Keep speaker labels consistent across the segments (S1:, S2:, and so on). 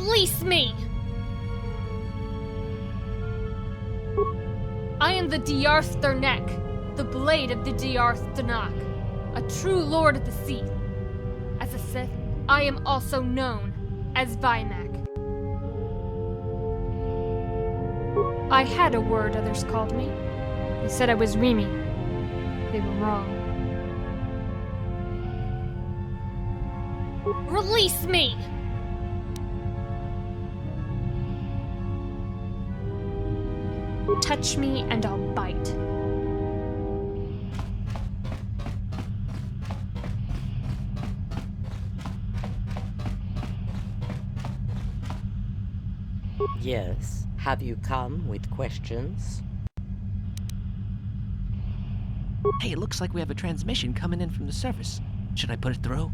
S1: Release me! I am the Darth Vimak, the blade of the Darth Vimak, a true lord of the Syyth. As a Sith, I am also known as Vimak. I had a word others called me. They said I was Rimi. They were wrong. Release me! Touch me and I'll bite.
S2: Yes. Have you come with questions?
S3: Hey, it looks like we have a transmission coming in from the surface. Should I put it through?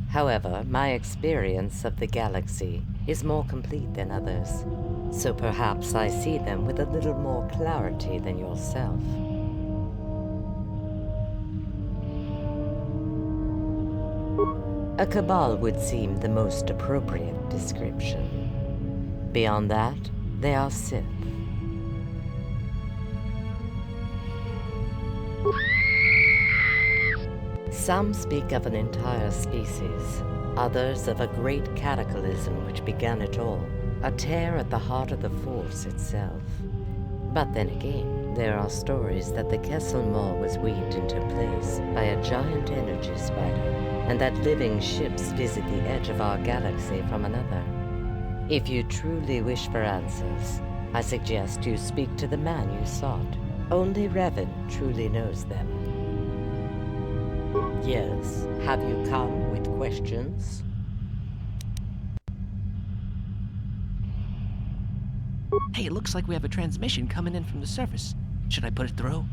S2: However, my experience of the galaxy is more complete than others, so perhaps I see them with a little more clarity than yourself. A cabal would seem the most appropriate description. Beyond that, they are Sith. Some speak of an entire species, others of a great cataclysm which began it all, a tear at the heart of the Force itself. But then again, there are stories that the Kessel Maw was weaved into place by a giant energy spider, and that living ships visit the edge of our galaxy from another. If you truly wish for answers, I suggest you speak to the man you sought. Only Revan truly knows them. Yes, have you come with questions?
S3: Hey, it looks like we have a transmission coming in from the surface. Should I put it through?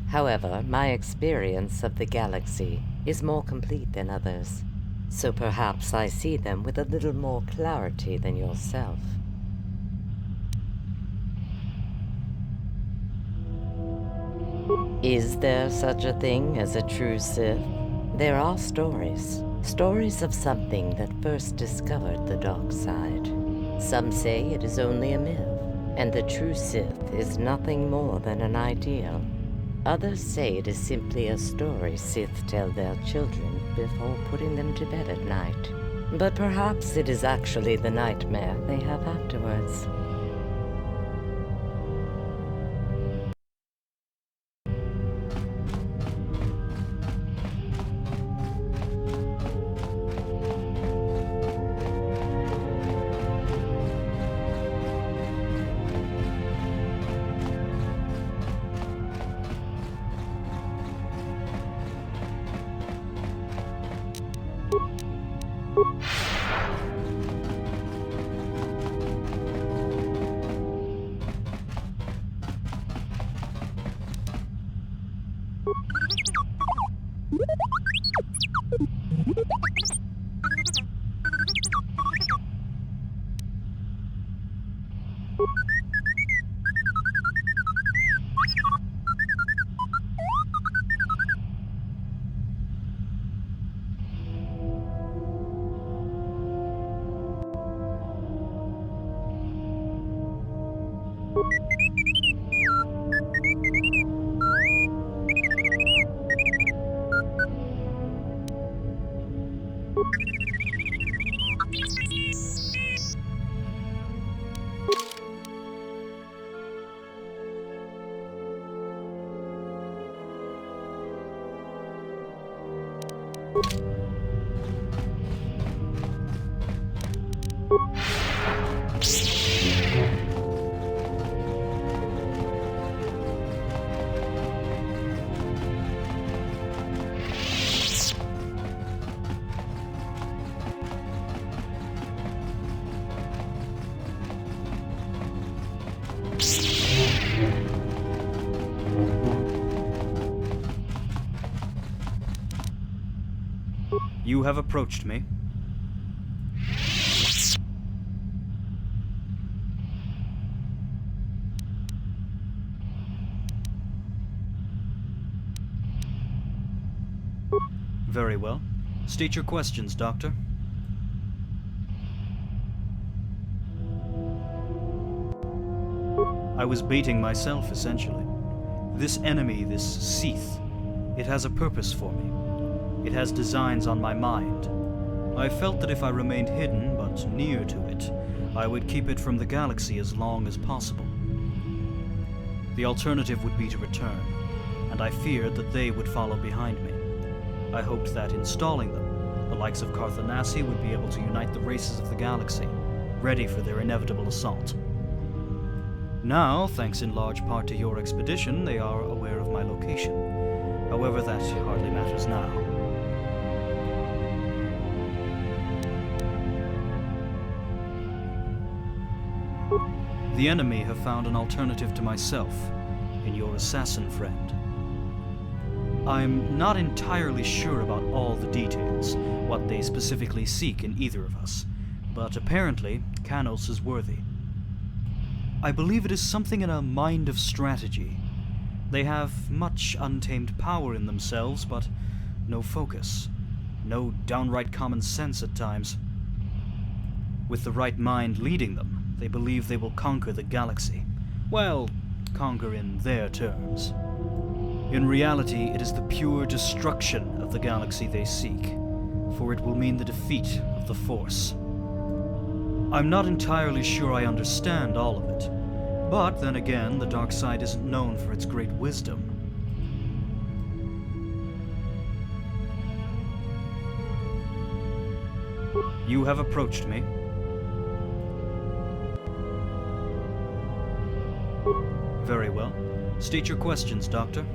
S2: However, my experience of the galaxy is more complete than others, so perhaps I see them with a little more clarity than yourself. Is there such a thing as a true Sith? There are stories. Stories of something that first discovered the dark side. Some say it is only a myth, and the true Sith is nothing more than an ideal. Others say it is simply a story Sith tell their children before putting them to bed at night. But perhaps it is actually the nightmare they have afterwards.
S4: You have approached me. Very well. State your questions, Doctor. I was baiting myself, essentially. This enemy, this Syyth, it has a purpose for me. It has designs on my mind. I felt that if I remained hidden, but near to it, I would keep it from the galaxy as long as possible. The alternative would be to return, and I feared that they would follow behind me. I hoped that installing them, the likes of Carthanasi would be able to unite the races of the galaxy, ready for their inevitable assault. Now, thanks in large part to your expedition, they are aware of my location. However, that hardly matters now. The enemy have found an alternative to myself in your assassin friend. I'm not entirely sure about all the details, what they specifically seek in either of us, but apparently Kannos is worthy. I believe it is something in a mind of strategy. They have much untamed power in themselves, but no focus, no downright common sense at times. With the right mind leading them, they believe they will conquer the galaxy. Well, conquer in their terms. In reality, it is the pure destruction of the galaxy they seek, for it will mean the defeat of the Force. I'm not entirely sure I understand all of it, but then again, the dark side isn't known for its great wisdom. You have approached me. Very well. State your questions, Doctor.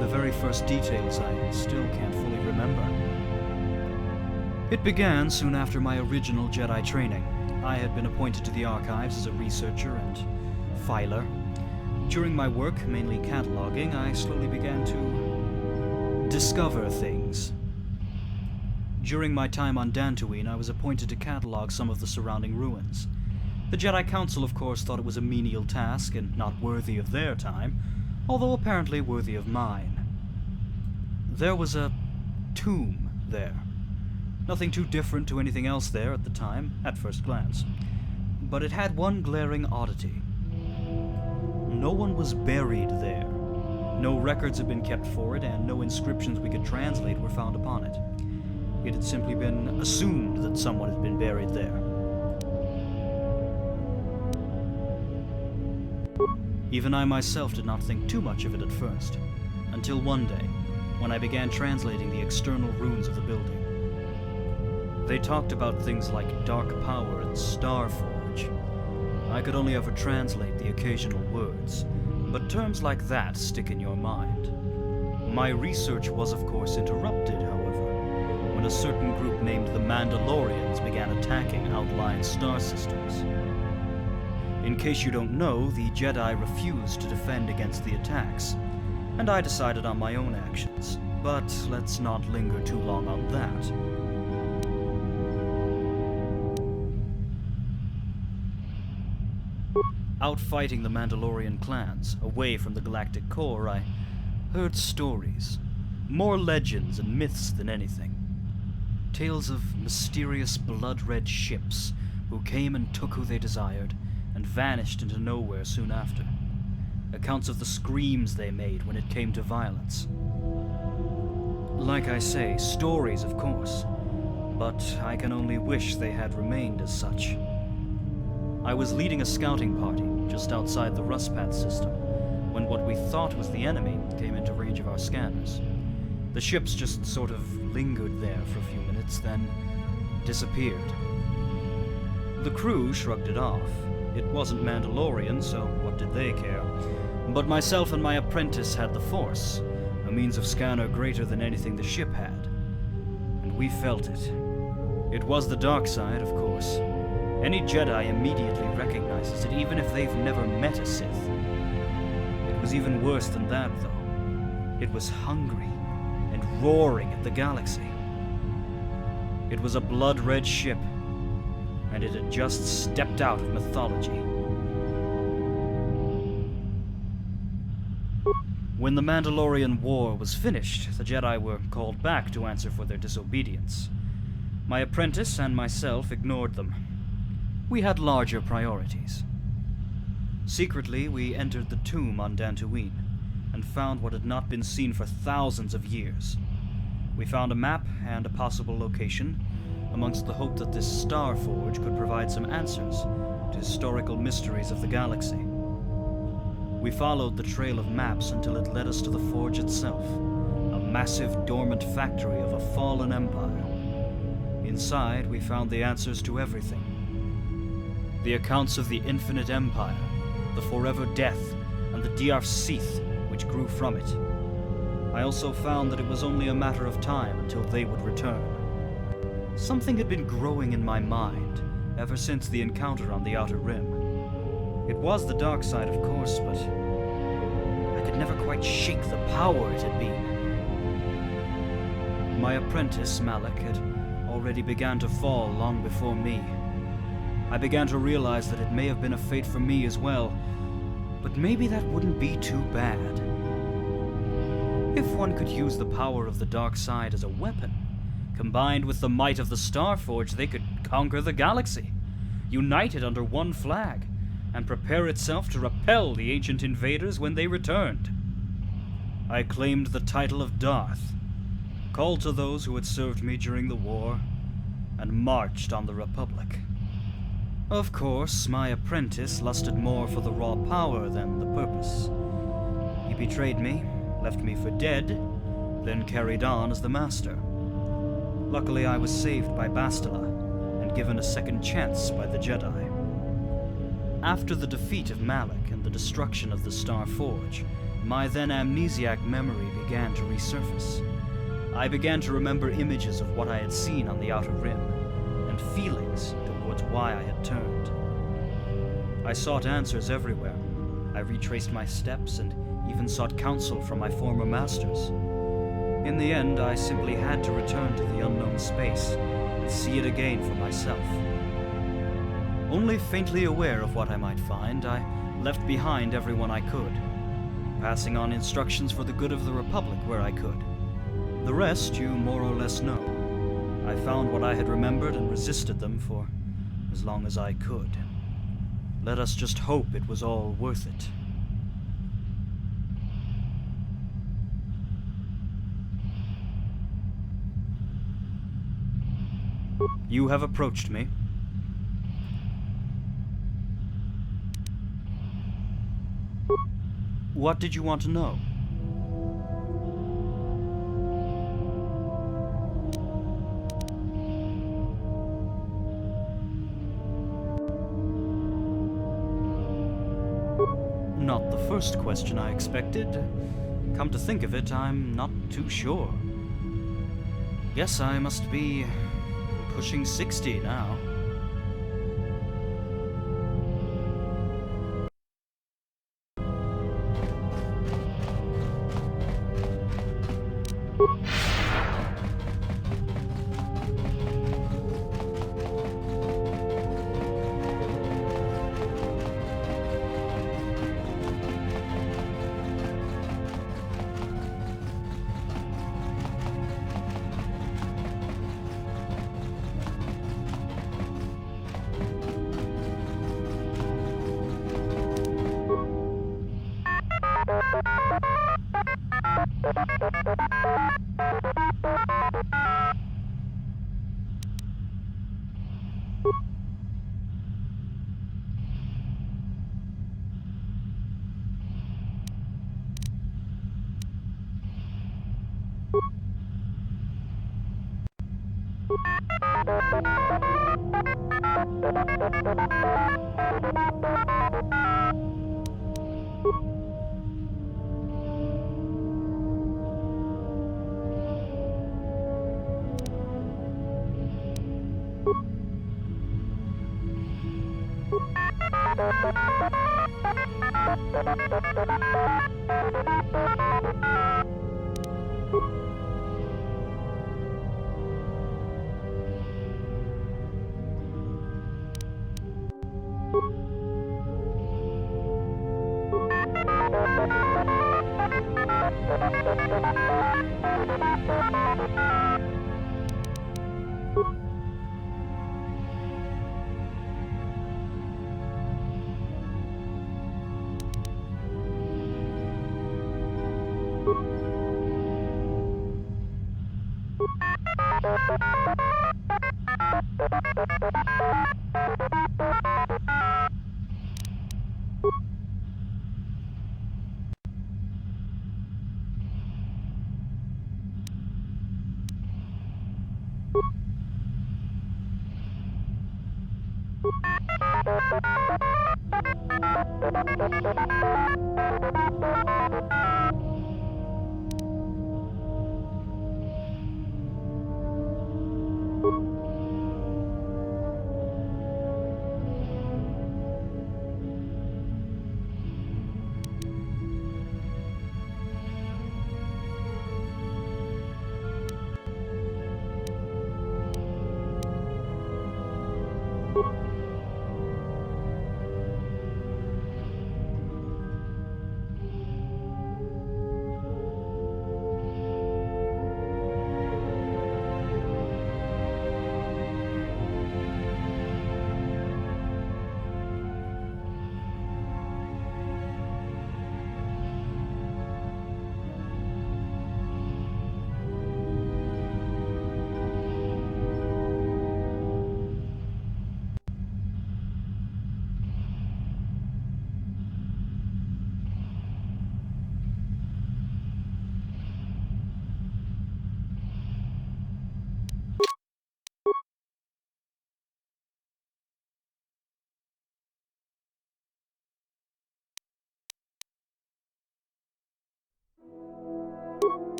S4: The very first details I still can't fully remember. It began soon after my original Jedi training. I had been appointed to the archives as a researcher and filer. During my work, mainly cataloging, I slowly began to discover things. During my time on Dantooine, I was appointed to catalog some of the surrounding ruins. The Jedi Council, of course, thought it was a menial task and not worthy of their time, although apparently worthy of mine. There was a tomb there. Nothing too different to anything else there at the time, at first glance. But it had one glaring oddity. No one was buried there. No records had been kept for it, and no inscriptions we could translate were found upon it. It had simply been assumed that someone had been buried there. Even I myself did not think too much of it at first, until one day, when I began translating the external runes of the building. They talked about things like dark power and Starforge. I could only ever translate the occasional words, but terms like that stick in your mind. My research was, of course, interrupted, however, when a certain group named the Mandalorians began attacking outlying star systems. In case you don't know, the Jedi refused to defend against the attacks, and I decided on my own actions. But let's not linger too long on that. Out fighting the Mandalorian clans, away from the galactic core, I heard stories. More legends and myths than anything. Tales of mysterious blood-red ships who came and took who they desired, and vanished into nowhere soon after. Accounts of the screams they made when it came to violence. Like I say, stories, of course, but I can only wish they had remained as such. I was leading a scouting party just outside the Rustpath system when what we thought was the enemy came into range of our scanners. The ships just sort of lingered there for a few minutes, then disappeared. The crew shrugged it off. It wasn't Mandalorian, so what did they care? But myself and my apprentice had the Force, a means of scanner greater than anything the ship had. And we felt it. It was the dark side, of course. Any Jedi immediately recognizes it, even if they've never met a Sith. It was even worse than that, though. It was hungry and roaring at the galaxy. It was a blood-red ship, and it had just stepped out of mythology. When the Mandalorian War was finished, the Jedi were called back to answer for their disobedience. My apprentice and myself ignored them. We had larger priorities. Secretly, we entered the tomb on Dantooine and found what had not been seen for thousands of years. We found a map and a possible location, amongst the hope that this star forge could provide some answers to historical mysteries of the galaxy. We followed the trail of maps until it led us to the forge itself, a massive dormant factory of a fallen empire. Inside, we found the answers to everything. The accounts of the infinite empire, the forever death, and the Syyth, which grew from it. I also found that it was only a matter of time until they would return. Something had been growing in my mind ever since the encounter on the Outer Rim. It was the dark side, of course, but I could never quite shake the power it had been. My apprentice, Malak, had already begun to fall long before me. I began to realize that it may have been a fate for me as well, but maybe that wouldn't be too bad. If one could use the power of the dark side as a weapon, combined with the might of the Starforge, they could conquer the galaxy, unite it under one flag, and prepare itself to repel the ancient invaders when they returned. I claimed the title of Darth, called to those who had served me during the war, and marched on the Republic. Of course, my apprentice lusted more for the raw power than the purpose. He betrayed me, left me for dead, then carried on as the Master. Luckily, I was saved by Bastila and given a second chance by the Jedi. After the defeat of Malak and the destruction of the Star Forge, my then amnesiac memory began to resurface. I began to remember images of what I had seen on the Outer Rim, and feelings towards why I had turned. I sought answers everywhere. I retraced my steps and even sought counsel from my former masters. In the end, I simply had to return to the unknown space and see it again for myself. Only faintly aware of what I might find, I left behind everyone I could, passing on instructions for the good of the Republic where I could. The rest you more or less know. I found what I had remembered and resisted them for as long as I could. Let us just hope it was all worth it. You have approached me. What did you want to know? Not the first question I expected. Come to think of it, I'm not too sure. Guess I must be pushing 60 now.